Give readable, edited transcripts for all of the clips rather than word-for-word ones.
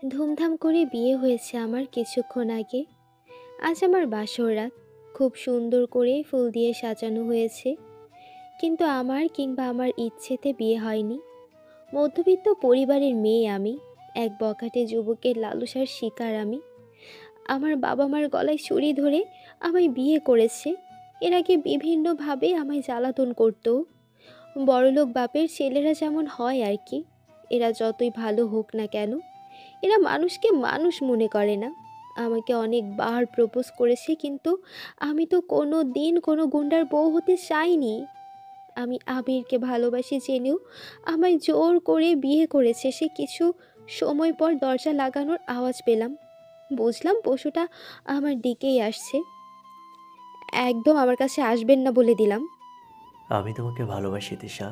ধুমধাম করে বিয়ে হয়েছে আমার কিছুক্ষণ আগে। আজ আমার বাসর রাত। খুব সুন্দর করে ফুল দিয়ে সাজানো হয়েছে, কিন্তু আমার কিংবা আমার ইচ্ছেতে বিয়ে হয়নি। মধ্যবিত্ত পরিবারের মেয়ে আমি। এক বখাটে যুবকের লালসার শিকার আমি। আমার বাবা মার গলায় ছুরি ধরে আমায় বিয়ে করেছে। এর আগে বিভিন্নভাবে আমায় জ্বালাতন করতো। বড়লোক বাপের ছেলেরা যেমন হয় আর কি। এরা যতই ভালো হোক না কেন, এরা মানুষকে মানুষ মনে করে না। আমাকে অনেকবার প্রপোজ করেছে, কিন্তু আমি তো কোনো দিন কোনো গুন্ডার বউ হতে চাইনি। আমি আবিরকে ভালোবাসি জেনেও আমায় জোর করে বিয়ে করেছে সে। কিছু সময় পর দরজা লাগানোর আওয়াজ পেলাম। বুঝলাম পশুটা আমার দিকেই আসছে। একদম আমার কাছে আসবেন না বলে দিলাম। আমি তোমাকে ভালোবাসি তিশা।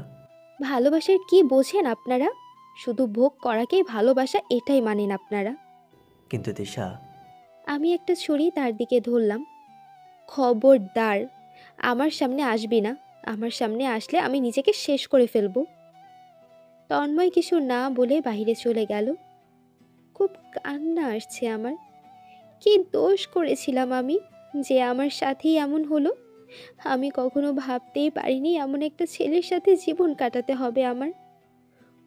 ভালোবাসার কি বোঝেন আপনারা? শুধু ভোগ করাকেই ভালোবাসা, এটাই মানেন আপনারা। কিন্তু তিশা, আমি একটা ছুরি তার দিকে ধরলাম। খবরদার আমার সামনে আসবি না। আমার সামনে আসলে আমি নিজেকে শেষ করে ফেলবো। তন্ময় কিছু না বলে বাইরে চলে গেল। খুব কান্না আসছে আমার। কি দোষ করেছিলাম আমি যে আমার সাথেই এমন হলো? আমি কখনো ভাবতেই পারিনি এমন একটা ছেলের সাথে জীবন কাটাতে হবে আমার।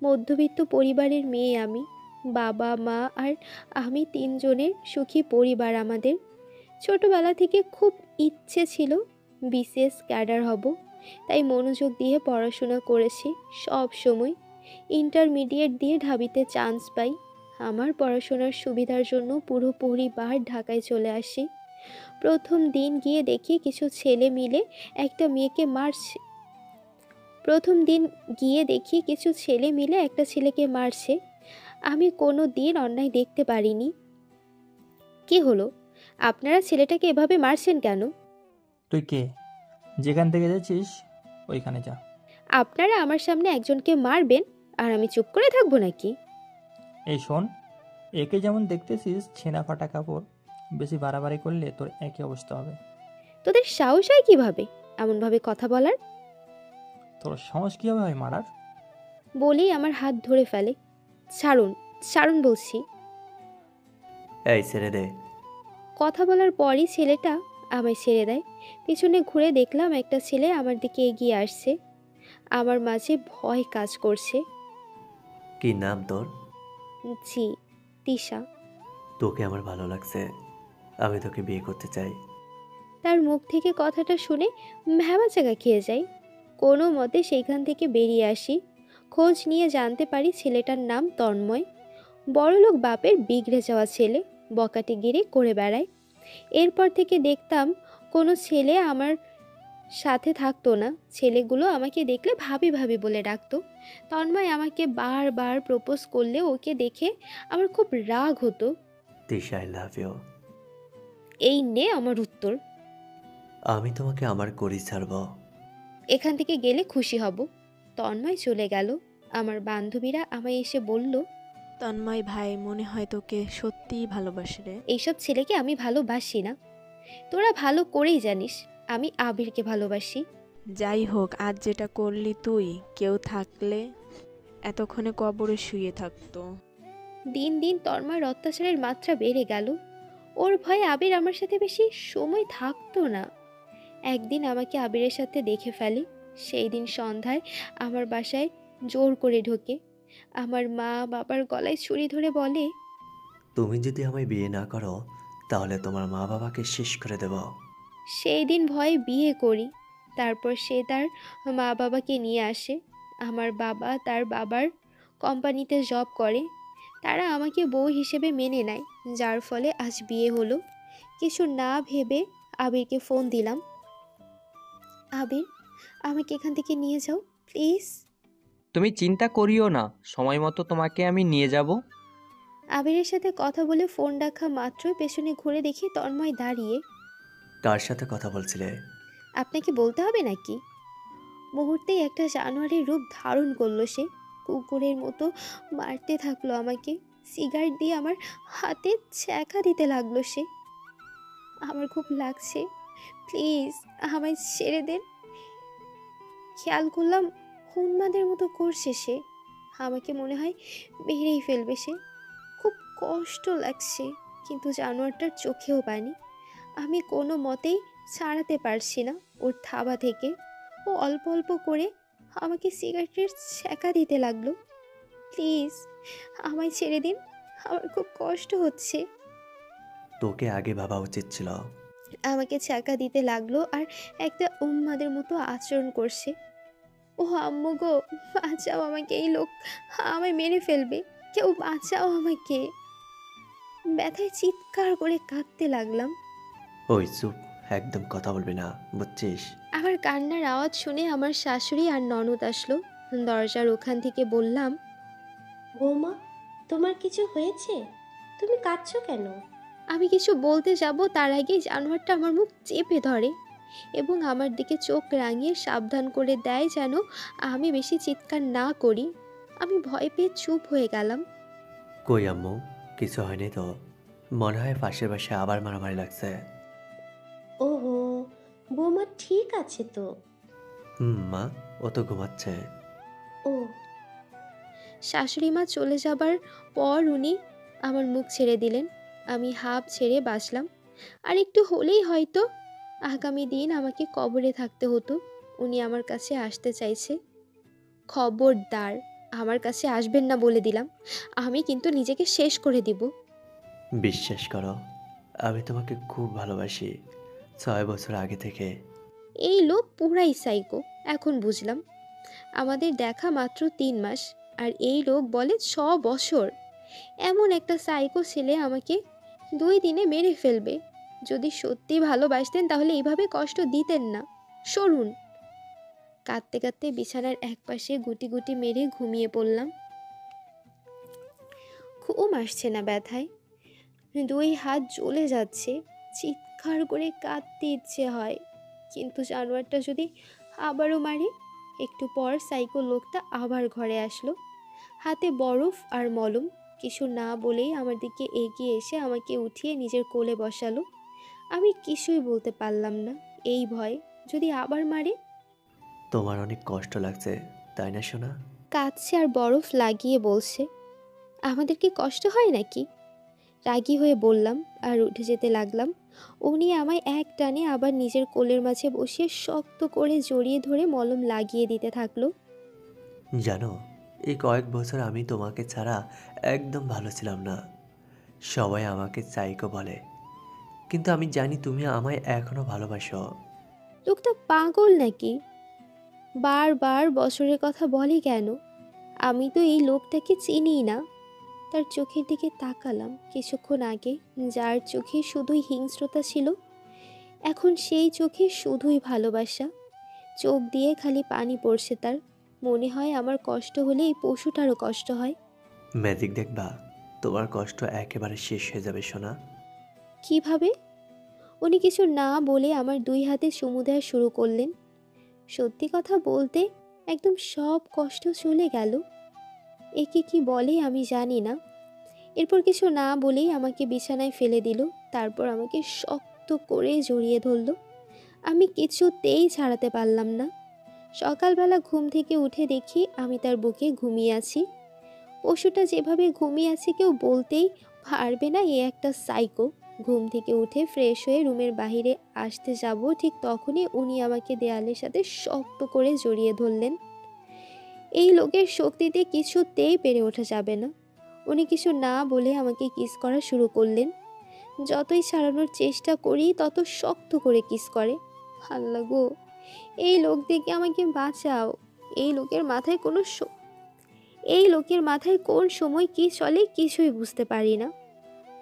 মধ্যবিত্ত পরিবারের মেয়ে আমি। বাবা মা আর আমি তিনজনের সুখী পরিবার আমাদের। ছোটবেলা থেকে খুব ইচ্ছে ছিল বিসিএস ক্যাডার হব, তাই মনোযোগ দিয়ে পড়াশোনা করেছি সব সময়। ইন্টারমিডিয়েট দিয়ে ঢাবিতে চান্স পাই। আমার পড়াশোনার সুবিধার জন্য পুরো পরিবার ঢাকায় চলে আসি। প্রথম দিন গিয়ে দেখি কিছু ছেলে মিলে একটা মেয়েকে মারছে। প্রথম দিন গিয়ে দেখি কিছু ছেলে মিলে একটা ছেলেকে মারছে। আমি কোনো দিন অন্যায় দেখতে পারিনি। কি হলো? আপনারা ছেলেটাকে এভাবে মারছেন কেন? তুই কে? যেখান থেকে যাচ্ছিস ওইখানে যা। আপনারা আমার সামনে একজনকে মারবেন আর আমি চুপ করে থাকবো নাকি? এই শোন, একে যেমন দেখতেছিস ছেঁড়া ফাটা কাপড়, বেশি বাড়াবাড়ি করলে তোর একই অবস্থা হবে। তোদের সাহস হয় কিভাবে এমনভাবে কথা বলার? তোর সাহস কীভাবে হয় মারার? বলেই আমার হাত ধরে ফেলে। ছাড়ুন, ছাড়ুন বলছি। এই ছেড়ে দে। কথা বলার পরই ছেলেটা আমায় ছেড়ে দেয়। পিছনে ঘুরে দেখলাম একটা ছেলে আমার দিকে এগিয়ে আসছে। আমার মাঝে ভয় কাজ করছে। কি নাম তোর? জি, তিশা। তোকে আমার ভালো লাগছে। আমি তোকে বিয়ে করতে চাই। তার মুখ থেকে কথাটা শুনে ভ্যাবাচ্যাকা খেয়ে যাই। কোনো মতে সেইখান থেকে বেরিয়ে আসি। খোঁজ নিয়ে জানতে পারি ছেলেটার নাম তন্ময়। বড়লোক বাপের বিগড়ে যাওয়া ছেলে, বকাটেগিরি করে বেড়ায়। এরপর থেকে দেখতাম কোনো ছেলে আমার সাথে থাকতো না। ছেলেগুলো আমাকে দেখলে ভাবি ভাবি বলে ডাকতো। তন্ময় আমাকে বারবার প্রপোজ করলে ওকে দেখে আমার খুব রাগ হতো। Tisha, I love you. এই নে আমার উত্তর। আমি তোমাকে আমার করি ছাড়ব। এখান থেকে গেলে খুশি হব। তন্ময় চলে গেল। আমার বান্ধবীরা আমায় এসে বলল, তন্ময় ভাই মনে হয় তোকে সত্যিই ভালোবাসে রে। এইসব ছেলেকে আমি ভালোবাসি না। তোরা ভালো করেই জানিস আমি আবিরকে ভালোবাসি। যাই হোক, আজ যেটা করলি তুই, কেউ থাকলে এতক্ষণে কবরে শুয়ে থাকতো। দিন দিন তন্ময়ের অত্যাচারের মাত্রা বেড়ে গেল। ওর ভয়ে আবির আমার সাথে বেশি সময় থাকতো না। একদিন আমাকে আবিরের সাথে দেখে ফেলে। সেই দিন সন্ধ্যায় আমার বাসায় জোর করে ঢোকে। আমার মা বাবার গলায় ছুরি ধরে বলে, তুমি যদি আমায় বিয়ে না করো, তাহলে তোমার মা বাবাকে শেষ করে দেব। সেই দিন ভয়ে বিয়ে করি। তারপর সে তার মা বাবাকে নিয়ে আসে। আমার বাবা তার বাবার কোম্পানিতে জব করে। তারা আমাকে বউ হিসেবে মেনে নেয়, যার ফলে আজ বিয়ে হলো। কিছু না ভেবে আবিরকে ফোন দিলাম। আবির, আমাকে এখান থেকে নিয়ে যাও প্লিজ। তুমি চিন্তা করিও না, সময় মতো তোমাকে আমি নিয়ে যাব। আবিরের সাথে কথা বলে ফোন রাখা মাত্রই পেছনে ঘুরে দেখি তন্ময় দাঁড়িয়ে। কার সাথে কথা বলছিলে? আপনাকে বলতে হবে নাকি? মুহূর্তেই একটা জানোয়ারের রূপ ধারণ করলো সে। কুকুরের মতো মারতে থাকলো আমাকে। সিগারেট দিয়ে আমার হাতে ছ্যাঁকা দিতে লাগলো সে। আমার খুব লাগছে, প্লিজ আমায় ছেড়ে দেন। খেয়াল করলাম উন্মাদের মতো করছে সে। আমাকে মনে হয় মেরেই ফেলবে সে। খুব কষ্ট লাগছে, কিন্তু জানোয়ারটার চোখেও পানি। আমি কোনো মতেই ছাড়াতে পারছি না ওর থাবা থেকে। ও অল্প অল্প করে আমাকে সিগারেটের ছ্যাঁকা দিতে লাগলো। প্লিজ আমায় ছেড়ে দিন, আমার খুব কষ্ট হচ্ছে। তোকে আগে ভাবা উচিত ছিল। আমাকে ছ্যাঁকা দিতে লাগলো আর একটা উন্মাদের মতো আচরণ করছে। ও আম্মু গো, বাঁচাও আমাকে, এই লোক আমায় মেরে ফেলবে, কেউ বাঁচাও আমাকে। ব্যথায় চিৎকার করে কাঁদতে লাগলাম। ওই চুপ, একদম কথা বলবি না, বুঝছিস? আমার কান্নার আওয়াজ শুনে আমার শাশুড়ি আর ননদ আসলো। দরজার ওখান থেকে বললাম, বৌমা, তোমার কিছু হয়েছে? তুমি কাঁদছো কেন? আমি কিছু বলতে যাব তার আগেই জানোয়ারটা আমার মুখ চেপে ধরে এবং আমার দিকে চোখ রাঙিয়ে সাবধান করে দেয় যেন আমি বেশি চিৎকার না করি। আমি ভয় পেয়ে চুপ হয়ে গেলাম। কই আম্মু, কিছু হয়নি তো? মনে হয় পাশের বাসায় আবার মারামারি লাগছে। ওহো, বৌমা ঠিক আছে তো? মা, ও তো ঘুমাচ্ছে। ও, শাশুড়ি মা চলে যাবার পর উনি আমার মুখ ছেড়ে দিলেন। আমি হাঁপ ছেড়ে বাঁচলাম। আর একটু হলেই হয়তো আগামী দিন আমাকে কবরে থাকতে হতো। উনি আমার কাছে আসতে চাইছে। খবরদার আমার কাছে আসবেন না বলে দিলাম, আমি কিন্তু নিজেকে শেষ করে দিব। বিশ্বাস করো, আমি তোমাকে খুব ভালোবাসি, 6 বছর আগে থেকে। এই লোক পুরাই সাইকো, এখন বুঝলাম। আমাদের দেখা মাত্র 3 মাস, আর এই লোক বলে 6 বছর। এমন একটা সাইকো ছেলে আমাকে 2 দিনে মেরে ফেলবে। যদি সত্যি ভালোবাসতেন তাহলে এইভাবে কষ্ট দিতেন না। সরুন। কাঁদতে কাঁদতে বিছানার একপাশে গুটি গুটি মেরে ঘুমিয়ে পড়লাম। ঘুম আসছে না ব্যথায়, 2 হাত জ্বলে যাচ্ছে। চিৎকার করে কাঁদতে ইচ্ছে হয়, কিন্তু জানোয়ারটা যদি আবারও মারে। একটু পর সাইকো লোকটা আবার ঘরে আসলো, হাতে বরফ আর মলম। কিছু না বলেই আমার দিকে এগিয়ে এসে আমাকে উঠিয়ে নিজের কোলে বসালো। আমি কিছুই বলতে পারলাম না, এই ভয় যদি আবার মারে। তোমার অনেক কষ্ট লাগছে, তাই না সোনা? কাঁদছে আর বরফ লাগিয়ে বলছে, আমাদের কি কষ্ট হয় নাকি? রাগী হয়ে বললাম আর উঠে যেতে লাগলাম। উনি আমায় এক টানে আবার নিজের কোলের মাঝে বসিয়ে শক্ত করে জড়িয়ে ধরে মলম লাগিয়ে দিতে থাকলো। জানো, এই কয়েক বছর আমি তোমাকে ছাড়া একদম ভালো ছিলাম না। সবাই আমাকে সাইকো বলে, কিন্তু আমি জানি তুমি আমায় এখনো ভালোবাসো। লোকটা পাগল নাকি? বারবার বছরের কথা বলে কেন? আমি তো এই লোকটাকে চিনিই না। তার চোখের দিকে তাকালাম কিছুক্ষণ আগে, যার চোখে শুধুই হিংস্রতা ছিল, এখন সেই চোখে শুধুই ভালোবাসা। চোখ দিয়ে খালি পানি পড়ছে তার। মনে হয় আমার কষ্ট হলে এই পশুটারও কষ্ট হয়। ম্যাজিক দেখবা, তোমার কষ্ট একেবারে শেষ হয়ে যাবে সোনা। কিভাবে? উনি কিছু না বলে আমার 2 হাতে চুমু দেওয়া শুরু করলেন। সত্যি কথা বলতে একদম সব কষ্ট চলে গেল। একে কি বলে আমি জানি না। এরপর কিছু না বলেই আমাকে বিছানায় ফেলে দিল, তারপর আমাকে শক্ত করে জড়িয়ে ধরল। আমি কিছুতেই ছাড়াতে পারলাম না। সকালবেলা ঘুম থেকে উঠে দেখি আমি তার বুকে ঘুমিয়ে আছি। পশুটা যেভাবে ঘুমিয়ে আছে কেউ বলতেই পারবে না এ একটা সাইকো। ঘুম থেকে উঠে ফ্রেশ হয়ে রুমের বাইরে আসতে যাব, ঠিক তখনই উনি আমাকে দেয়ালের সাথে শক্ত করে জড়িয়ে ধরলেন। এই লোকের শক্তিতে কিছুতেই পেরে ওঠা যাবে না। উনি কিছু না বলে আমাকে কিস করা শুরু করলেন। যতই ছাড়ানোর চেষ্টা করি তত শক্ত করে কিস করে। আল্লাহ গো, এই লোক থেকে আমাকে বাঁচাও। এই লোকের মাথায় এই লোকের মাথায় কোন সময় কি চলে কিছুই বুঝতে পারি না।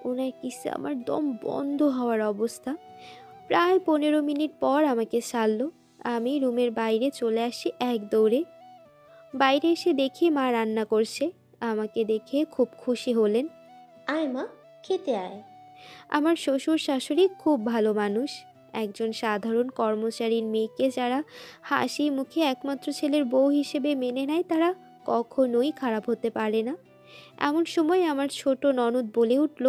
ওনার কিসে আমার দম বন্ধ হওয়ার অবস্থা। প্রায় 15 মিনিট পর আমাকে ছাড়লো। আমি রুমের বাইরে চলে আসি এক দৌড়ে। বাইরে এসে দেখি মা রান্না করছে। আমাকে দেখে খুব খুশি হলেন। আয় মা, খেতে আয়। আমার শ্বশুর শাশুড়ি খুব ভালো মানুষ। একজন সাধারণ কর্মচারীর মেয়েকে যারা হাসি মুখে একমাত্র ছেলের বউ হিসেবে মেনে নেয় তারা কখনোই খারাপ হতে পারে না। এমন সময় আমার ছোট ননদ বলে উঠল,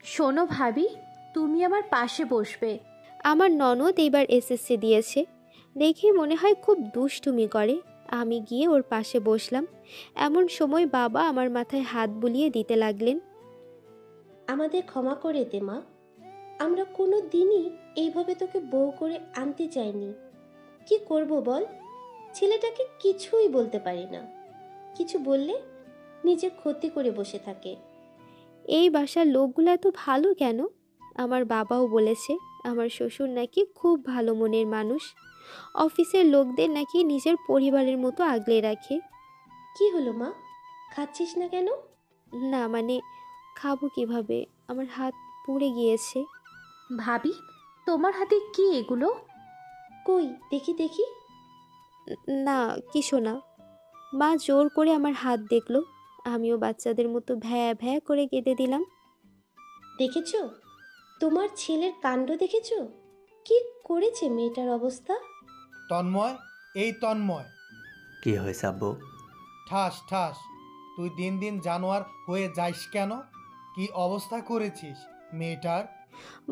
শোনো ভাবি, তুমি আমার পাশে বসবে। আমার ননদ এবার এসএসসি দিয়েছে, দেখে মনে হয় খুব দুষ্টুমি করে। আমি গিয়ে ওর পাশে বসলাম। এমন সময় বাবা আমার মাথায় হাত বুলিয়ে দিতে লাগলেন। আমাদের ক্ষমা করে দে মা। আমরা কোনো দিনই এইভাবে তোকে বউ করে আনতে চাইনি। কি করব বল? ছেলেটাকে কিছুই বলতে পারি না। কিছু বললে নিজের ক্ষতি করে বসে থাকে। এই বাসার লোকগুলো এত ভালো কেন? আমার বাবাও বলেছে আমার শ্বশুর নাকি খুব ভালো মনের মানুষ। অফিসের লোকদের নাকি নিজের পরিবারের মতো আগলে রাখে। কি হলো মা, খাচ্ছিস না কেন? না মানে, খাবো কিভাবে, আমার হাত পুড়ে গিয়েছে। ভাবি, তোমার হাতে কি এগুলো? কই দেখি দেখি। না, কিছু না। মা জোর করে আমার হাত দেখলো, আমিও বাচ্চাদের মতো ভ্যা ভ্যা করে কেঁদে দিলাম। দেখেছো তোমার ছেলের কাণ্ড? দেখেছো কি করেছে মেয়েটার অবস্থা? তন্ময়, এই তন্ময়, কি হয়েছে আব্বু? ঠাস ঠাস, তুই দিন দিন জানোয়ার হয়ে যাইস কেন? কি অবস্থা করেছিস মেয়েটার?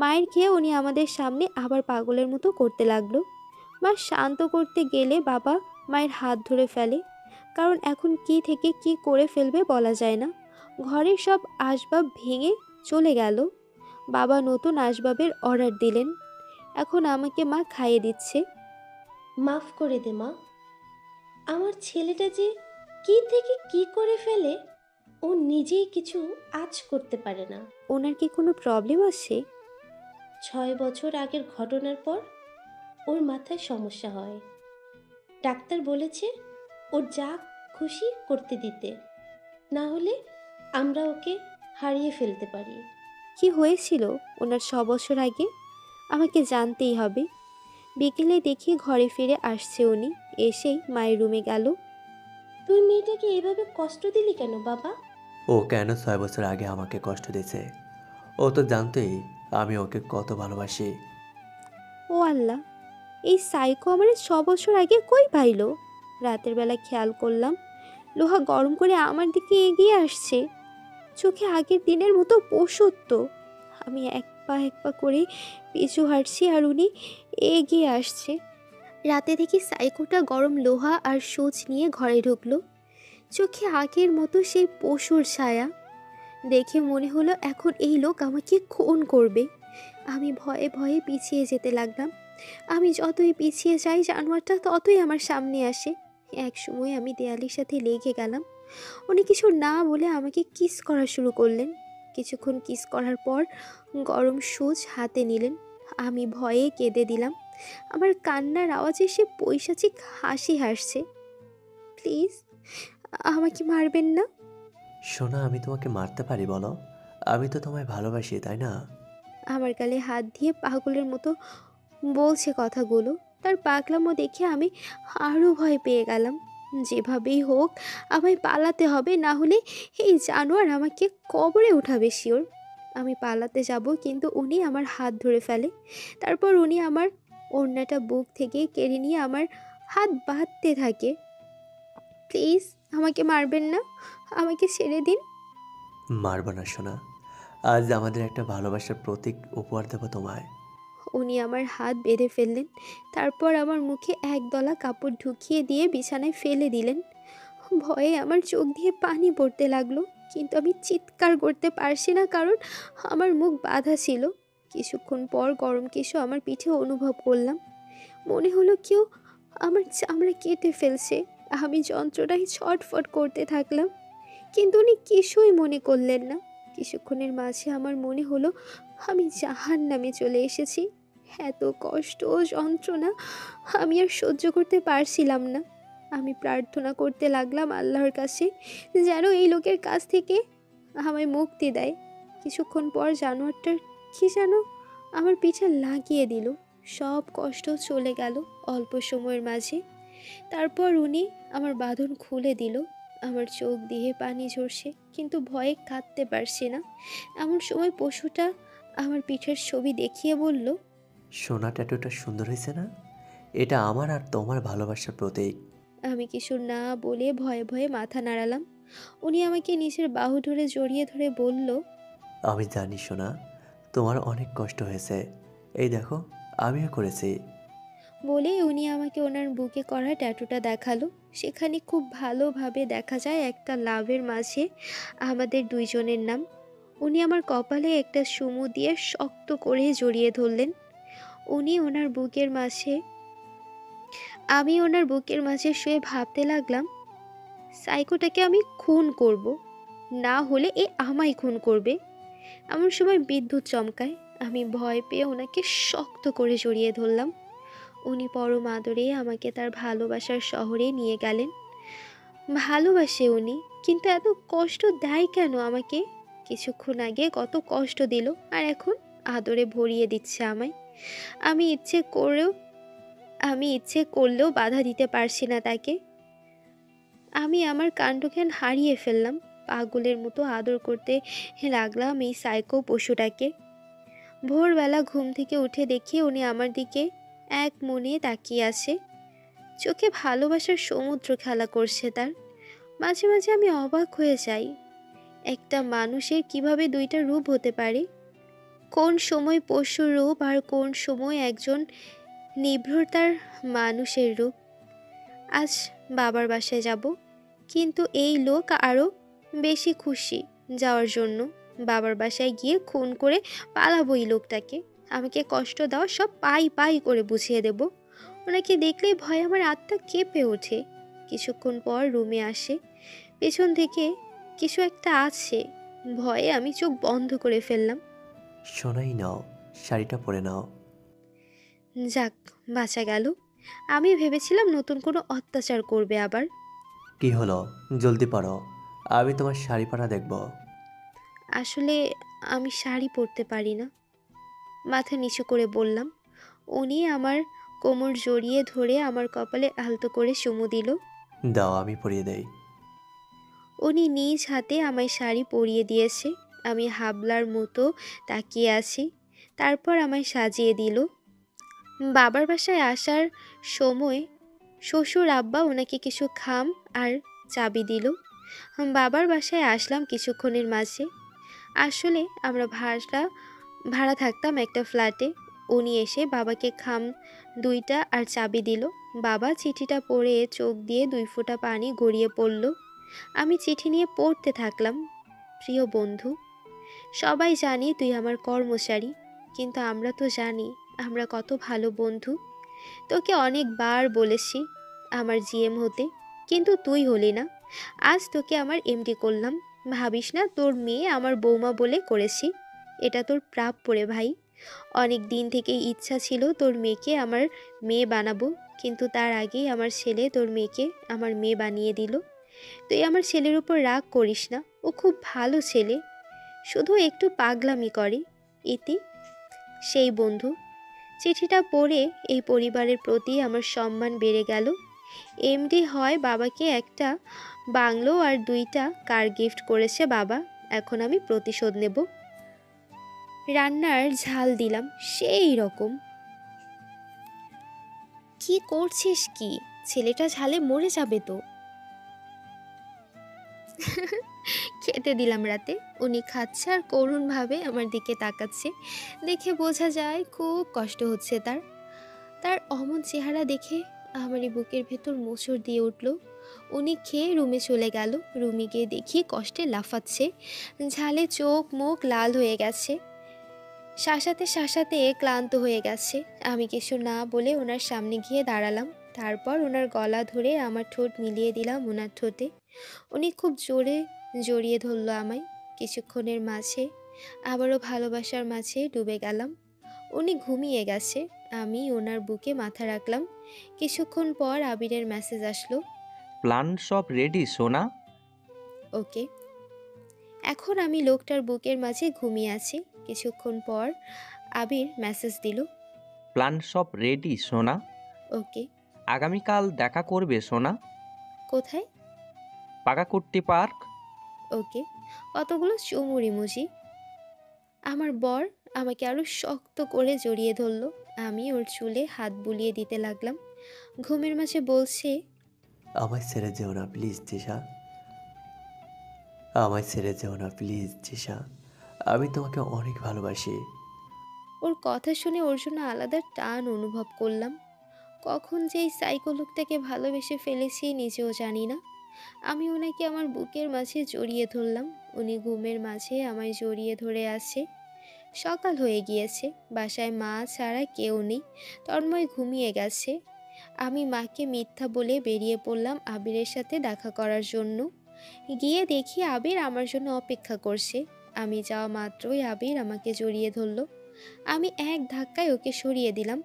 মায়ের খেয়ে উনি আমাদের সামনে আবার পাগলের মতো করতে লাগলো। মা শান্ত করতে গেলে বাবা মায়ের হাত ধরে ফেলে, কারণ এখন কি থেকে কি করে ফেলবে বলা যায় না। ঘরের সব আসবাব ভেঙে চলে গেল। বাবা নতুন আসবাবের অর্ডার দিলেন, এখন আমাকে মা খাইয়ে দিচ্ছে। মাফ করে দে মা। আমার ছেলেটা যে কি থেকে কি করে ফেলে ও নিজেই কিছু আজ করতে পারে না। ওনার কি কোনো প্রবলেম আছে? 6 বছর আগের ঘটনার পর ওর মাথায় সমস্যা হয়। ডাক্তার বলেছে ওর যা খুশি করতে দিতে, না হলে আমরা ওকে হারিয়ে ফেলতে পারি। কি হয়েছিল ওনার 6 বছর আগে? আমাকে জানতেই হবে। বিকেলে দেখি ঘরে ফিরে আসছে উনি, এসেই মায়ের রুমে গেল। তুই মেয়েটাকে এইভাবে কষ্ট দিলি কেন বাবা? ও কেন 6 বছর আগে আমাকে কষ্ট দিয়েছে? ও তো জানতোই আমি ওকে কত ভালোবাসি। ও আল্লাহ, এই সাইকো আমার 6 বছর আগে কই পাইলো? রাতের বেলা খেয়াল করলাম লোহা গরম করে আমার দিকে এগিয়ে আসছে। চোখে আগের দিনের মতো পশুত্ব। আমি এক পা এক পা করে পিছু হাঁটছি আর উনি এগিয়ে আসছে। রাতে দেখি সাইকোটা গরম লোহা আর সূচ নিয়ে ঘরে ঢুকলো। চোখে আগের মতো সেই পশুর ছায়া। দেখে মনে হলো এখন এই লোক আমাকে খুন করবে। আমি ভয়ে ভয়ে পিছিয়ে যেতে লাগলাম। আমি যতই পিছিয়ে যাই জানোয়ারটা ততই আমার সামনে আসে। এক সময় আমি দেয়ালের সাথে লেগে গেলাম। উনি কিছু না বলে আমাকে কিস করা শুরু করলেন। কিছুক্ষণ কিস করার পর গরম সূচ হাতে নিলেন। আমি ভয়ে কেঁদে দিলাম। আমার কান্নার আওয়াজে সে পৈশাচিক হাসি হাসছে। প্লিজ, আমাকে মারবেন না। সোনা, আমি তোমাকে মারতে পারি বলো? আমি তো তোমায় ভালোবাসি, তাই না? আমার গালে হাত দিয়ে পাগলের মতো বলছে কথাগুলো। তার পাগলামো দেখে আমি আরও ভয় পেয়ে গেলাম। যেভাবেই হোক আমায় পালাতে হবে, না হলে এই জানোয়ার আমাকে কবরে উঠাবে শিওর। আমি পালাতে যাব, কিন্তু উনি আমার হাত ধরে ফেলে। তারপর উনি আমার ওড়নাটা বুক থেকে কেড়ে নিয়ে আমার হাত বাঁধতে থাকে। প্লিজ, আমাকে মারবেন না, আমাকে ছেড়ে দিন। মারব না সোনা, আজ আমাদের একটা ভালোবাসার প্রতীক উপহার দেবো তোমায়। উনি আমার হাত বেঁধে ফেললেন। তারপর আমার মুখে একদলা কাপড় ঢুকিয়ে দিয়ে বিছানায় ফেলে দিলেন। ভয়ে আমার চোখ দিয়ে পানি পড়তে লাগলো, কিন্তু আমি চিৎকার করতে পারছি না, কারণ আমার মুখ বাঁধা ছিল। কিছুক্ষণ পর গরম কিছু আমার পিঠে অনুভব করলাম। মনে হলো কেউ আমার চামড়া কেটে ফেলছে। আমি যন্ত্রণায় ছটফট করতে থাকলাম, কিন্তু উনি কিছুই মনে করলেন না। কিছুক্ষণের মাঝে আমার মনে হলো আমি জাহান্নামে চলে এসেছি। এত কষ্ট ও যন্ত্রণা আমি আর সহ্য করতে পারছিলাম না। আমি প্রার্থনা করতে লাগলাম আল্লাহর কাছে, যেন এই লোকের কাছ থেকে আমায় মুক্তি দেয়। কিছুক্ষণ পর জানোয়ারটার কি যেন আমার পিঠে লাগিয়ে দিল। সব কষ্ট চলে গেল অল্প সময়ের মাঝে। তারপর উনি আমার বাঁধন খুলে দিল। আমার চোখ দিয়ে পানি ঝরছে, কিন্তু ভয়ে কাঁদতে পারছি না। এমন সময় পশুটা আমার পিঠের ছবি দেখিয়ে বলল, সোনা, ট্যাটুটা সুন্দর হয়েছে না? এটা আমার আর তোমার ভালোবাসার প্রতীক। আমি কিছু না বলে ভয়ে ভয়ে মাথা নাড়ালাম। উনি আমাকে নিচের বাহু ধরে জড়িয়ে ধরে বলল, আমি জানি সোনা, তোমার অনেক কষ্ট হয়েছে। এই দেখো, আমিও করেছি। বলে উনি আমাকে ওনার বুকে করা ট্যাটুটা দেখালো। সেখানে খুব ভালোভাবে দেখা যায় একটা লাভের মাঝে আমাদের দুইজনের নাম। উনি আমার কপালে একটা চুমু দিয়ে শক্ত করে জড়িয়ে ধরলেন। উনি ওনার বুকের মাঝে আমি ওনার বুকের মাঝে শুয়ে ভাবতে লাগলাম, সাইকোটাকে আমি খুন করব, না হলে এ আমায় খুন করবে। এমন সময় বিদ্যুৎ চমকায়। আমি ভয় পেয়ে ওনাকে শক্ত করে জড়িয়ে ধরলাম। উনি পরম আদরে আমাকে তার ভালোবাসার শহরে নিয়ে গেলেন। ভালোবাসে উনি, কিন্তু এত কষ্ট দেয় কেন আমাকে? কিছুক্ষণ আগে কত কষ্ট দিল, আর এখন আদরে ভরিয়ে দিচ্ছে আমায়। আমি ইচ্ছে করেও আমি ইচ্ছে করলেও বাধা দিতে পারছি না তাকে। আমি আমার কাণ্ডজ্ঞান হারিয়ে ফেললাম। পাগলের মতো আদর করতে লাগলাম এই সাইকো পশুটাকে। ভোরবেলা ঘুম থেকে উঠে দেখি উনি আমার দিকে এক মনে তাকিয়ে আছে। চোখে ভালোবাসার সমুদ্র খেলা করছে তার। মাঝে মাঝে আমি অবাক হয়ে যাই, একটা মানুষের কিভাবে দুইটা রূপ হতে পারে? কোন সময় পশুর রূপ আর কোন সময় একজন নির্ভরতার মানুষের রূপ। আজ বাবার বাসায় যাব, কিন্তু এই লোক আরও বেশি খুশি যাওয়ার জন্য। বাবার বাসায় গিয়ে খুন করে পালাবো এই লোকটাকে। আমাকে কষ্ট দেওয়া সব পাই পাই করে বুঝিয়ে দেব। ওনাকে দেখলেই ভয় আমার আত্মা কেঁপে ওঠে। কিছুক্ষণ পর রুমে আসে। পেছন থেকে কিছু একটা আছে। ভয়ে আমি চোখ বন্ধ করে ফেললাম। শোনাই নাও, শাড়িটা পরে নাও। যাক, বাঁচা গেল। আমি ভেবেছিলাম নতুন কোনো অত্যাচার করবে আবার। কি হলো, জলদি পরো, আমি তোমার শাড়ি পরা দেখব। আসলে আমি শাড়ি পরতে পারি না, মাথা নিচু করে বললাম। উনি আমার কোমর জড়িয়ে ধরে আমার কপালে আলতো করে চুমু দিল। দাও, আমি পরিয়ে দেই। উনি নিজ হাতে আমায় শাড়ি পরিয়ে দিয়েছে। আমি হাবলার মতো তাকিয়ে আছি। তারপর আমায় সাজিয়ে দিল। বাবার বাসায় আসার সময় শ্বশুর আব্বা ওনাকে কিছু খাম আর চাবি দিল। বাবার বাসায় আসলাম কিছুক্ষণের মাঝে। আসলে আমরা ভাড়া থাকতাম একটা ফ্ল্যাটে। উনি এসে বাবাকে খাম দুইটা আর চাবি দিল। বাবা চিঠিটা পড়ে চোখ দিয়ে 2 ফোঁটা পানি গড়িয়ে পড়ল। আমি চিঠি নিয়ে পড়তে থাকলাম। প্রিয় বন্ধু, সবাই জানি তুই আমার কর্মচারী, কিন্তু আমরা তো জানি আমরা কত ভালো বন্ধু। তোকে অনেকবার বলেছি আমার জিএম হতে, কিন্তু তুই হলি না। আজ তোকে আমার এমডি করলাম। ভাবিস না তোর মেয়ে আমার বৌমা বলে করেছি। এটা তোর প্রাপ্য রে ভাই। অনেক দিন থেকেই ইচ্ছা ছিল তোর মেয়েকে আমার মেয়ে বানাবো, কিন্তু তার আগেই আমার ছেলে তোর মেয়েকে আমার মেয়ে বানিয়ে দিল। তুই আমার ছেলের উপর রাগ করিস না, ও খুব ভালো ছেলে, শুধু একটু পাগলামি করে। ইতি, সেই বন্ধু। চিঠিটা পড়ে এই পরিবারের প্রতি আমার সম্মান বেড়ে গেল। এমডি হয় বাবাকে একটা বাংলো আর 2টা কার গিফট করেছে বাবা। এখন আমি প্রতিশোধ নেব। রান্নার ঝাল দিলাম সেই রকম। কি করছিস কি? ছেলেটা ঝালে মরে যাবে তো। খেতে দিলাম রাতে। উনি খাচ্ছে আর করুণভাবে আমার দিকে তাকাচ্ছে। দেখে বোঝা যায় খুব কষ্ট হচ্ছে তার। তার অমন চেহারা দেখে আমারই বুকের ভেতর মোচড় দিয়ে উঠল। উনি খেয়ে রুমে চলে গেল। রুমে গিয়ে দেখি কষ্টে লাফাচ্ছে। ঝালে চোখ মুখ লাল হয়ে গেছে। শাসাতে শাসাতে ক্লান্ত হয়ে গেছে। আমি কিছু না বলে ওনার সামনে গিয়ে দাঁড়ালাম। তারপর ওনার গলা ধরে আমার ঠোঁট মিলিয়ে দিলাম ওনার ঠোঁটে। উনি খুব জোরে জড়িয়ে ধরল আমায়। কিছুক্ষণের মাঝে আবারও ভালোবাসার মাঝে ডুবে গেলাম। উনি ঘুমিয়ে গেছে। আমি ওনার বুকে মাথা রাখলাম। কিছুক্ষণ পর আবিরের মেসেজ আসলো। প্ল্যান সব রেডি সোনা? ওকে। এখন আমি লোকটার বুকের মাঝে ঘুমিয়ে আছি। কিছুক্ষণ পর আবির মেসেজ দিল। প্ল্যান সব রেডি সোনা? ওকে। আগামীকাল দেখা করবে সোনা? কোথায়? পাকাকুট্টি পার্ক। ওকে। কতগুলো চুমুর ইমোজি। আমার বর আমাকে আরো শক্ত করে জড়িয়ে ধরল। আমি ওর চুলে হাত বুলিয়ে দিতে লাগলাম। ঘুমের মাঝে বলছে, আমায় ছেড়ে যেও না প্লিজ জিশা, আমায় ছেড়ে যেও না প্লিজ জিশা, আমি তোমাকে অনেক ভালোবাসি। ওর কথা শুনে ওর জন্য আলাদা টান অনুভব করলাম। কখন যে এই সাইকো লোকটাকে ভালোবেসে ফেলেছি নিজেও জানি না। আমি ওনাকে আমার বুকের মাঝে জড়িয়ে ধরলাম। উনি ঘুমের মাঝে আমায় জড়িয়ে ধরে আছে। সকাল হয়ে গিয়েছে, বাসায় মা ছাড়া কেউ নেই। তন্ময় ঘুমিয়ে গেছে। আমি মাকে মিথ্যা বলে বেরিয়ে পড়লাম আবিরের সাথে দেখা করার জন্য। গিয়ে দেখি আবির আমার জন্য অপেক্ষা করছে। আমি যাওয়া মাত্রই আবির আমাকে জড়িয়ে ধরল। আমি এক ধাক্কায় ওকে সরিয়ে দিলাম।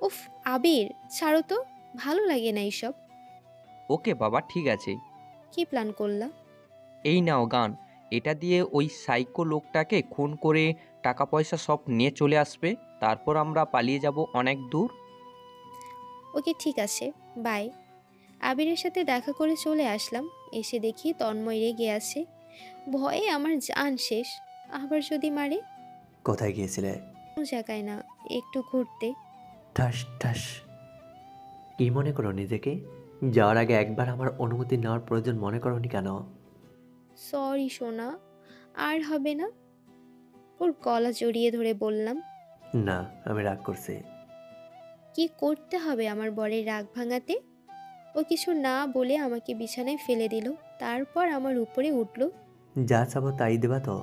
উফ, আবির ছাড়ো তো, ভালো লাগে না এইসব। ওকে বাবা, ঠিক আছে। কি প্ল্যান করলা? এই নাও গান, এটা দিয়ে ওই সাইকো লোকটাকে খুন করে টাকা পয়সা সব নিয়ে চলে আসবে, তারপর আমরা পালিয়ে যাব অনেক দূর। ওকে ঠিক আছে, বাই। আবিরের সাথে দেখা করে চলে আসলাম। এসে দেখি তন্ময় রেগে আছে। ভয়ে আমার জান শেষ। আবার যদি মারে? কোথায় গিয়েছিলে? কোনো জায়গায় না, একটু ঘুরতে। ঠাস ঠাস। কি মনে করো নিজেকে? যাওয়ার আগে একবার আমার অনুমতি নেওয়ার প্রয়োজন মনে করোনি কেন? সরি সোনা, আর হবে না। ওর গলা জড়িয়ে ধরে বললাম। না, আমি রাগ করছি। কি করতে হবে আমার বরের রাগ ভাঙাতে? ও কিছু না বলে আমাকে বিছানায় ফেলে দিল, তারপর আমার উপরে উঠল। যা চাবো তাই দেবা তো?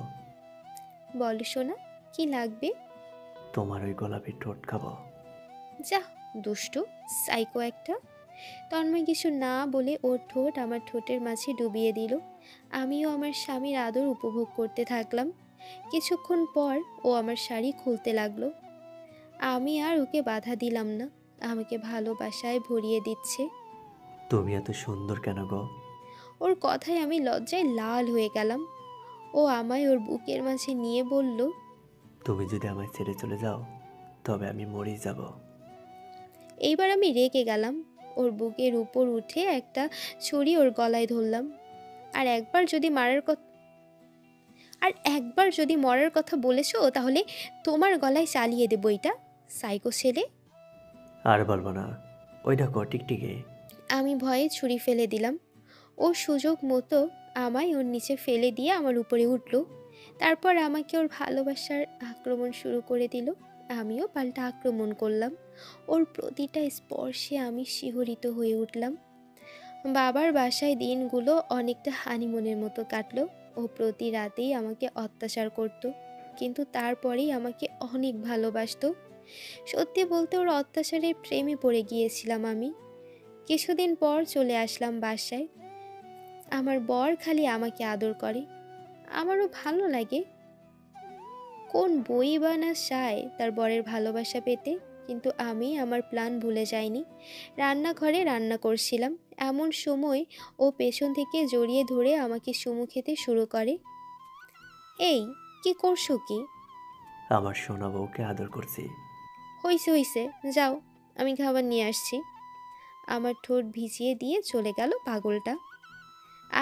বলো সোনা, কি লাগবে? তোমার ওই গোলাপি ঠোঁট খাবো। যা, দুষ্টু সাইকো একটা। তন্ময় কিছু না বলে ওর ঠোঁট আমার ঠোঁটের মাঝে ডুবিয়ে দিল। আমিও আমার স্বামীর আদর উপভোগ করতে থাকলাম। কিছুক্ষণ পর ও আমার শাড়ি খুলতে লাগলো। আমি আর ওকে বাধা দিলাম না। আমাকে ভালোবাসায় ভরিয়ে দিচ্ছে। তুমি এত সুন্দর কেন গো? ওর কথায় আমি লজ্জায় লাল হয়ে গেলাম। ও আমায় ওর বুকের মাঝে নিয়ে বলল, তুমি যদি আমায় ছেড়ে চলে যাও তবে আমি মরেই যাব। এইবার আমি রেগে গেলাম। ওর বুকের উপর উঠে একটা ছুরি ওর গলায় ধরলাম। আর একবার যদি মরার কথা বলেছো তাহলে তোমার গলায় চালিয়ে দেবো এটা, সাইকো ছেলে। আর বলবো না। ওই দেখো টিকটিকি। আমি ভয়ে ছুরি ফেলে দিলাম। ও সুযোগ মতো আমায় ওর নিচে ফেলে দিয়ে আমার উপরে উঠল। তারপর আমাকে ওর ভালোবাসার আক্রমণ শুরু করে দিল। আমিও পাল্টা আক্রমণ করলাম। ওর প্রতিটা স্পর্শে আমি শিহরিত হয়ে উঠলাম। বাবার বাসায় দিনগুলো অনেকটা হানিমুনের মতো কাটলো। ও প্রতি রাতেই আমাকে অত্যাচার করত, কিন্তু তারপরেই আমাকে অনেক ভালোবাসতো। সত্যি বলতে ওর অত্যাচারে প্রেমে পড়ে গিয়েছিলাম আমি। কিছুদিন পর চলে আসলাম বাসায়। আমার বর খালি আমাকে আদর করে, আমারও ভালো লাগে। কোন বই বা না চায় তার বরের ভালোবাসা পেতে, কিন্তু আমি আমার প্ল্যান ভুলে যাইনি। রান্নাঘরে রান্না করছিলাম, এমন সময় ও পেছন থেকে জড়িয়ে ধরে আমাকে চুমু খেতে শুরু করে। এই, কি করছো কি? আমার সোনা বউকে আদর করছি। হইছে হইছে, যাও, আমি খাবার নিয়ে আসছি। আমার ঠোঁট ভিজিয়ে দিয়ে চলে গেল পাগলটা।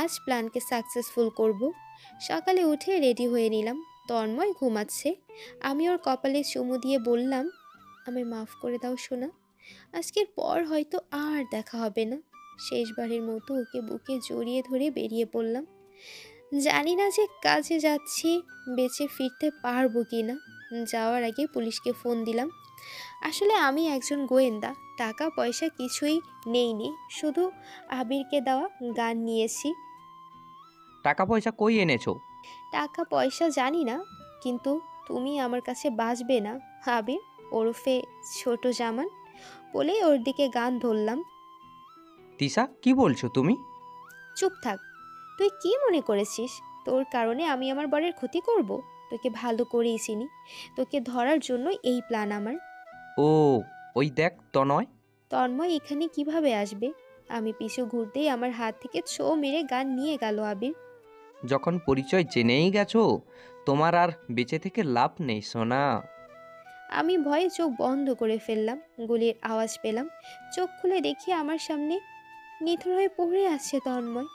আজ প্ল্যানকে সাকসেসফুল করব। সকালে উঠে রেডি হয়ে নিলাম। তন্ময় ঘুমাচ্ছে। আমি ওর কপালে চুমু দিয়ে বললাম, আমায় মাফ করে দাও সোনা, আজকের পর হয়তো আর দেখা হবে না। শেষবারের মতো ওকে বুকে জড়িয়ে ধরে বেরিয়ে পড়লাম। জানি না যে কাজে যাচ্ছি বেঁচে ফিরতে পারবো কি না। যাওয়ার আগে পুলিশকে ফোন দিলাম। আসলে আমি একজন গোয়েন্দা, টাকা পয়সা কিছুই নেইনি, শুধু আবিরকে দেওয়া গান নিয়েছি। টাকা পয়সা কই এনেছো? টাকা পয়সা জানি না, কিন্তু তুমি আমার কাছে বাঁচবে না। আবির ওরফে ছোট জামান বলে ওর দিকে গান ধরলাম। তিশা, কি বলছো তুমি? চুপ থাক। তুই কি মনে করেছিস তোর কারণে আমি আমার বরের ক্ষতি করব? তোকে ভালো করেই চিনি। তোকে ধরার জন্য এই প্ল্যান আমার। ও, ওই দেখ তনয়। তন্ময় এখানে কিভাবে আসবে? আমি পিছু ঘুরতেই আমার হাত থেকে ছো মেরে গান নিয়ে গেল আবির। যখন পরিচয় জেনেই গেছো, তোমার আর বেঁচে থেকে লাভ নেই সোনা। আমি ভয়ে চোখ বন্ধ করে ফেললাম। গুলির আওয়াজ পেলাম। চোখ খুলে দেখি আমার সামনে নিথর হয়ে পড়ে আছে তন্ময়।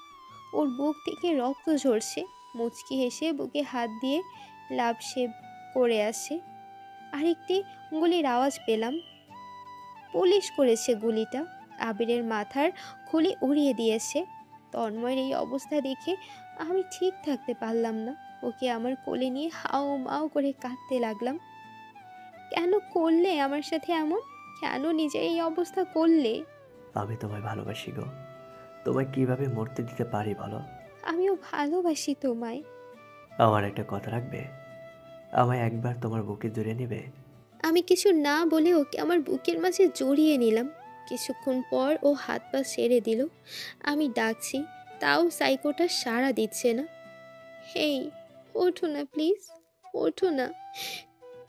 ওর বুক থেকে রক্ত ঝরছে। মুচকি হেসে বুকে হাত দিয়ে লাভ সেভ করে আছে। আরেকটি গুলির আওয়াজ পেলাম। পুলিশ করেছে গুলিটা। আবিরের মাথার খুলি উড়িয়ে দিয়েছে। তন্ময়ের এই অবস্থা দেখে আমি ঠিক থাকতে পারলাম না। ওকে আমার কোলে নিয়ে হাও মাও করে কাঁদতে লাগলাম। কেন করলে আমার সাথে এমন? কেন নিজে এই অবস্থা করলে? আমি তোমায় ভালোবাসি গো। তোমায় কিভাবে মরতে দিতে পারি বলো? আমিও ভালোবাসি তোমায়। আমার একটা কথা রাখবে? আমায় একবার তোমার বুকে জড়িয়ে নেবে? আমি কিছু না বলে ওকে আমার বুকের মাঝে জড়িয়ে নিলাম। কিছুক্ষণ পর ও হাত পা ছেড়ে দিল। আমি ডাকছি, তাও সাইকোটা সাড়া দিচ্ছে না। হেই, ওঠো না প্লিজ, ওঠো না।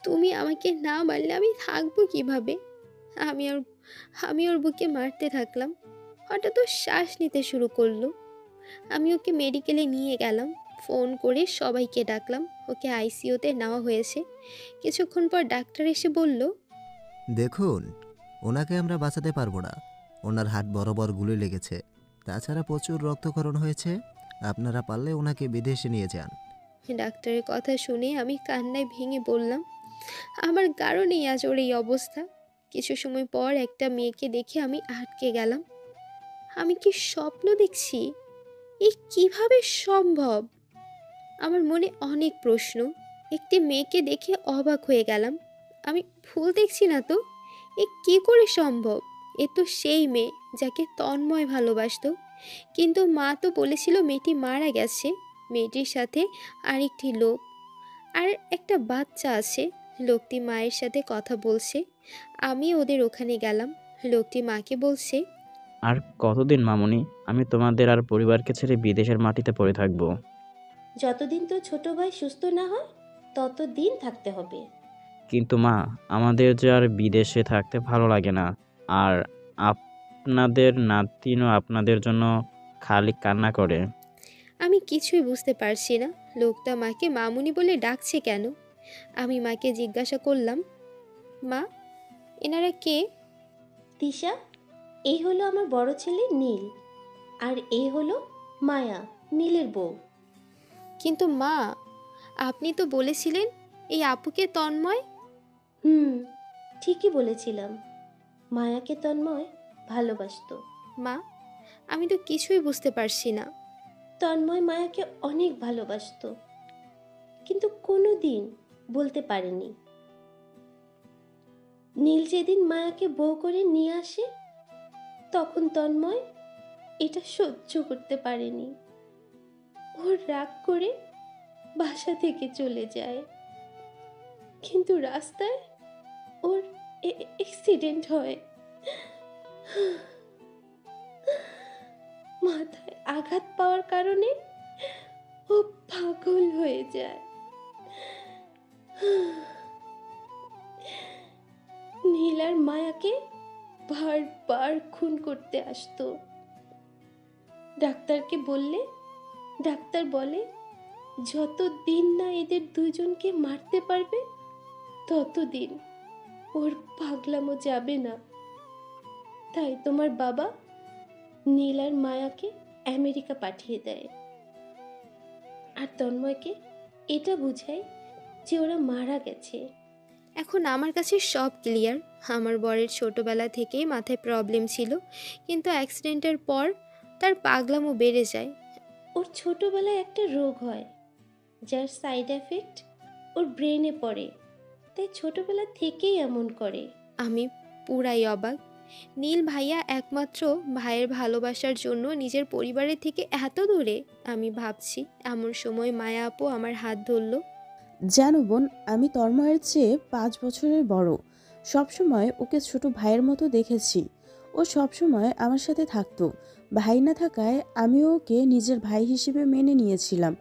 তুমি আমাকে না মারলে আমি থাকবো কিভাবে? আমি ওর আমি ওর বুকে মারতে থাকলাম। হঠাৎ ও শ্বাস নিতে শুরু করলো। আমি ওকে মেডিকেলে নিয়ে গেলাম, ফোন করে সবাইকে ডাকলাম। ওকে আইসিইউতে নেওয়া হয়েছে। কিছুক্ষণ পর ডাক্তার এসে বলল, দেখুন, ওনাকে আমরা বাঁচাতে পারবো না। ওনার হাত বরাবর গুলি লেগেছে, তাছাড়া প্রচুর রক্তক্ষরণ হয়েছে। আপনারা পারলে ওনাকে বিদেশে নিয়ে যান। ডাক্তারের কথা শুনে আমি কান্নায় ভেঙে বললাম, আমার কারণেই আজ ওর এই অবস্থা। কিছু সময় পর একটা মেয়েকে দেখে আমি আটকে গেলাম। আমি কি স্বপ্ন দেখছি? এই কিভাবে সম্ভব? আমার মনে অনেক প্রশ্ন। একটি মেয়েকে দেখে অবাক হয়ে গেলাম। আমি ভুল দেখছি না তো? এ কি করে সম্ভব? এ তো সেই মেয়ে যাকে তন্ময় ভালোবাসতো। কিন্তু মা তো বলেছিল মেয়েটি মারা গেছে। মেয়েটির সাথে আরেকটি লোক, আর একটা বাচ্চা আছে। লোকটি মায়ের সাথে কথা বলছে। আমি ওদের ওখানে গেলাম। লোকটি মাকে বলছে, আর কতদিন মামুনি, আমি তোমাদের আর পরিবারকে ছেড়ে বিদেশের মাটিতে পড়ে থাকবো? যতদিন তো ছোট ভাই সুস্থ না হয় ততদিন থাকতে হবে। কিন্তু মা, আমাদের যে আর বিদেশে থাকতে ভালো লাগে না। আর আপনাদের নাতিনও আপনাদের জন্য খালি কান্না করে। আমি কিছুই বুঝতে পারছি না লোকটা মাকে মামুনি বলে ডাকছে কেন। আমি মাকে জিজ্ঞাসা করলাম, মা, এনারা কে? তিশা, এই হলো আমার বড় ছেলে নীল, আর এই হলো মায়া, নীলের বউ। কিন্তু মা, আপনি তো বলেছিলেন এই আপুকে তন্ময়। ঠিকই বলেছিলাম, মায়াকে তন্ময় ভালোবাসতো। মা, আমি তো কিছুই বুঝতে পারছি না। তন্ময় মায়াকে অনেক ভালোবাসতো, কিন্তু কোনো দিন বলতে পারেনি। নীল যেদিন মায়াকে বউ করে নিয়ে আসে, তখন তন্ময় এটা সহ্য করতে পারেনি। ওর রাগ করে বাসা থেকে চলে যায়। কিন্তু রাস্তায় ওর অ্যাক্সিডেন্ট হয়। মাথায় আঘাত পাওয়ার কারণে ও পাগল হয়ে যায়। নীল আর মায়াকে বারবার খুন করতে আসতো। ডাক্তারকে বললে ডাক্তার বলে, যতদিন না এদের দুজনকে মারতে পারবে ততদিন ওর পাগলামো যাবে না। তাই তোমার বাবা নীল আর মায়াকে আমেরিকা পাঠিয়ে দেয়, আর তন্ময়কে এটা বুঝায় যে ওরা মারা গেছে। এখন আমার কাছে সব ক্লিয়ার। আমার বরের ছোটবেলা থেকেই মাথায় প্রবলেম ছিল, কিন্তু অ্যাক্সিডেন্টের পর তার পাগলামো বেড়ে যায়। ওর ছোটবেলায় একটা রোগ হয় যার সাইড এফেক্ট ওর ব্রেনে পড়ে, তাই ছোটবেলা থেকেই এমন করে। আমি পুরাই অবাক। নীল ভাইয়া একমাত্র ভাইয়ের ভালোবাসার জন্য নিজের পরিবারের থেকে এত দূরে। আমি ভাবছি, এমন সময় মায়া আপু আমার হাত ধরল। জানো বোন, আমি তন্ময়ের চেয়ে 5 বছরের বড়। সবসময় ওকে ছোট ভাইয়ের মতো দেখেছি। ও সবসময় আমার সাথে থাকতো। ভাই না থাকায় আমিও ওকে নিজের ভাই হিসেবে মেনে নিয়েছিলাম।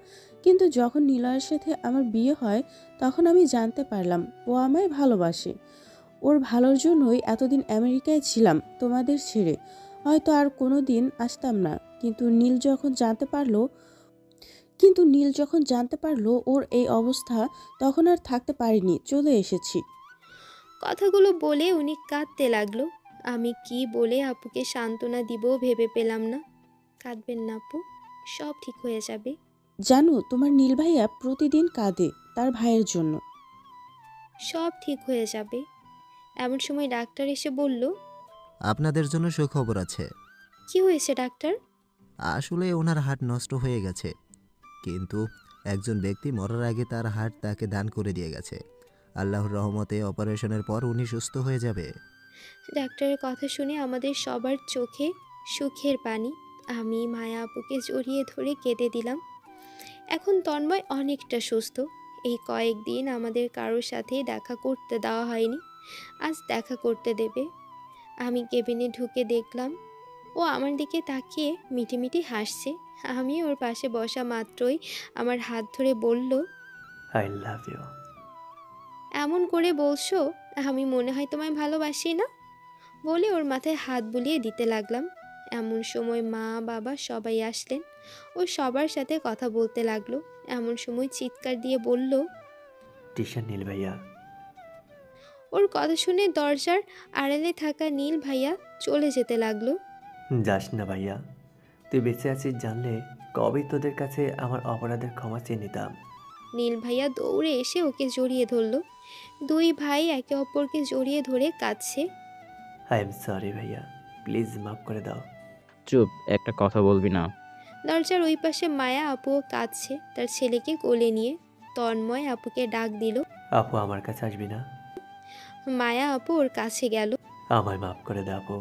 কিন্তু যখন নিলয়ের সাথে আমার বিয়ে হয়, তখন আমি জানতে পারলাম ও আমায় ভালোবাসে। ওর ভালোর জন্যই এতদিন আমেরিকায় ছিলাম তোমাদের ছেড়ে। হয়তো আর কোনো দিন আসতাম না, কিন্তু নীল যখন জানতে পারলো ওর এই অবস্থা, তখন আর থাকতে পারিনি, চলে এসেছি। কথাগুলো বলে উনি কাঁদতে লাগলো। আমি কি বলে আপুকে সান্ত্বনা দিব ভেবে পেলাম না। কাঁদবেন না আপু, সব ঠিক হয়ে যাবে। জানো, তোমার নীল ভাইয়া প্রতিদিন কাঁদে তার ভাইয়ের জন্য। সব ঠিক হয়ে যাবে। এমন সময় ডাক্তার এসে বলল, আপনাদের জন্য সুখবর আছে। কি হয়েছে ডাক্তার? আসলে ওনার হার্ট নষ্ট হয়ে গেছে, কিন্তু একজন ব্যক্তি মরার আগে তার হার্ট তাকে দান করে দিয়ে গেছে। আল্লাহর রহমতে অপারেশনের পর উনি সুস্থ হয়ে যাবে। ডাক্তারের কথা শুনে আমাদের সবার চোখে সুখের পানি। আমি মায়া আপুকে জড়িয়ে ধরে কেঁদে দিলাম। এখন তন্ময় অনেকটা সুস্থ। এই কয়েকদিন আমাদের কারোর সাথেই দেখা করতে দেওয়া হয়নি, আজ দেখা করতে দেবে। আমি কেবিনে ঢুকে দেখলাম ও আমার দিকে তাকিয়ে মিটিমিটি হাসছে। আমি ওর পাশে বসা মাত্রই আমার হাত ধরে বলল, আই লাভ ইউ। এমন করে বলছো আমি মনে হয় তোমায় ভালোবাসি না? বলে ওর মাথায় হাত বুলিয়ে দিতে লাগলাম। এমন সময় মা বাবা সবাই আসলেন। ও সবার সাথে কথা বলতে লাগলো। এমন সময় চিৎকার দিয়ে বলল, টিশা নীল ভাইয়া। ওর কথা শুনে দরজার আড়ালে থাকা নীল ভাইয়া চলে যেতে লাগলো। যাস না ভাইয়া, তুই বেঁচে আছিস জানলে কবেই তোদের কাছে আমার অপরাধের ক্ষমা চেয়ে নিতাম। নীল ভাইয়া দৌড়ে এসে ওকে জড়িয়ে ধরলো। দুই ভাই একে অপরকে জড়িয়ে ধরে কাঁদছে। আই এম সরি ভাইয়া, প্লিজ মাফ করে দাও। চুপ, একটা কথা বলবি না? দরজার ওই পাশে মায়া আপুও কাঁদছে তার ছেলেকে কোলে নিয়ে। তন্ময় আপুকে ডাক দিল। আপু আমার কাছে আসবি না? মায়া আপু ওর কাছে গেল। আমায় মাফ করে দে আপু।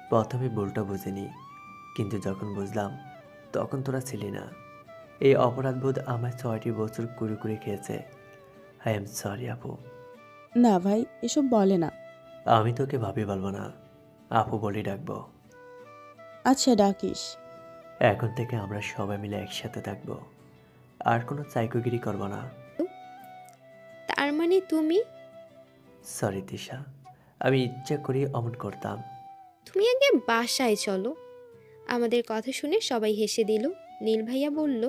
প্রথমে ভুলটা বুঝিনি, কিন্তু যখন বুঝলাম তখন তোরা ছিলি না। এই অপরাধবোধ আমার 6টি বছর কুড়ি কুড়ি খেয়েছে। আই এম সরি আপু। না ভাই, এসব বলে না। আমি তোকে ভাবি বলবো না, আপু বলি ডাকবো। আচ্ছা, ডাকিস। এখন থেকে আমরা সবাই মিলে একসাথে থাকবো, আর কোনো সাইকোগিরি করবো না। তার মানে তুমি? সরি তিশা, আমি ইচ্ছা করি অমন করতাম। তুমি আগে বাসায় চলো। আমাদের কথা শুনে সবাই হেসে দিল। নীল ভাইয়া বলল,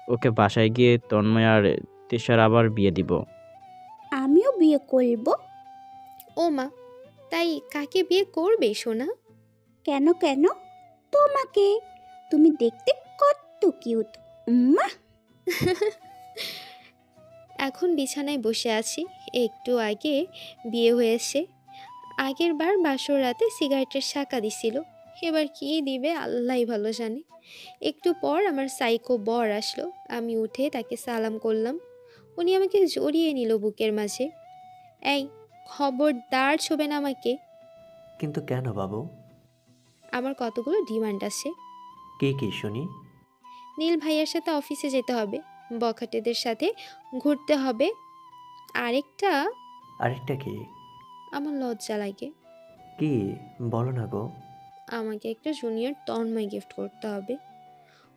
ওকে বাসায় গিয়ে তন্ময় আর তিশার আবার বিয়ে দিব। আমিও বিয়ে করব। ও মা, তাই কাকে বিয়ে করবে সোনা? কেন কেন? তোমাকে। তুমি দেখতে কত কিউট। উম্মা। এখন বিছানায় বসে আছি। একটু আগে বিয়ে হয়েছে। আগের বার বাসর রাতে সিগারেটের শাঁকা দিছিল। এবার কি দিবে আল্লাহই ভালো জানে। একটু পর আমার সাইকো বর আসলো। আমি উঠে তাকে সালাম করলাম। উনি আমাকে জড়িয়ে নিল বুকের মাঝে। এই, খবরদার ছোবেন আমাকে। কিন্তু কেন বাবু? আমার কতগুলো ডিমান্ড আছে। কি কি শুনি? নীল ভাইয়ার সাথে অফিসে যেতে হবে, বখাটেদের সাথে ঘুরতে হবে। আরেকটা, আরেকটা কি? আমার লজ্জা লাগে। কি বলো না গো। আমাকে একটা জুনিয়র তন্ময় গিফট করতে হবে।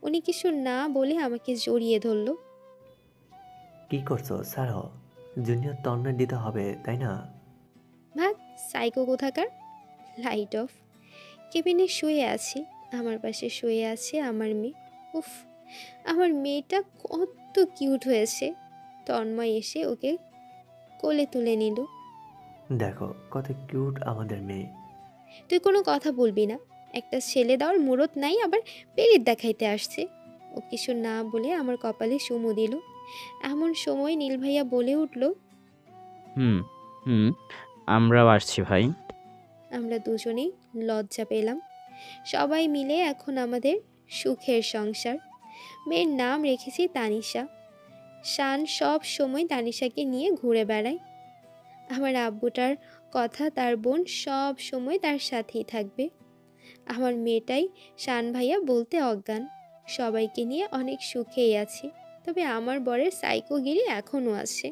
উনি কিছু না বলে আমাকে জড়িয়ে ধরলো। কি করছো ছাড়ো, জুনিয়র তন্ময় দিতে হবে তাই না? ভাগ সাইকো কোথাকার। Light off. কেবিনে শুয়ে আছি। আমার পাশে শুয়ে আছে আমার মেয়ে। উফ, আমার মেয়েটা কত কিউট হয়েছে। তন্ময় এসে ওকে কোলে তুলে নিল। দেখো কত কিউট আমাদের মেয়ে। তুই কোনো কথা বলবি না। একটা ছেলে দেওয়ার মুরত নাই, আবার পেরিত দেখাইতে আসছে। ও কিছু না বলে আমার কপালে চুমু দিল। এমন সময় নীল ভাইয়া বলে উঠল, হুম হুম, আমরাও আসছি ভাই। আমরা দুজনেই লজ্জা পেলাম। সবাই মিলে এখন আমাদের সুখের সংসার। মেয়ের নাম রেখেছি তানিশা। শান সব সময় তানিশাকে নিয়ে ঘুরে বেড়ায়। আমার আব্বুটার কথা তার বোন সব সময় তার সাথেই থাকবে। আমার মেয়েটাই শান ভাইয়া বলতে অজ্ঞান। সবাইকে নিয়ে অনেক সুখেই আছি, তবে আমার বরের সাইকোগিরি এখনও আছে।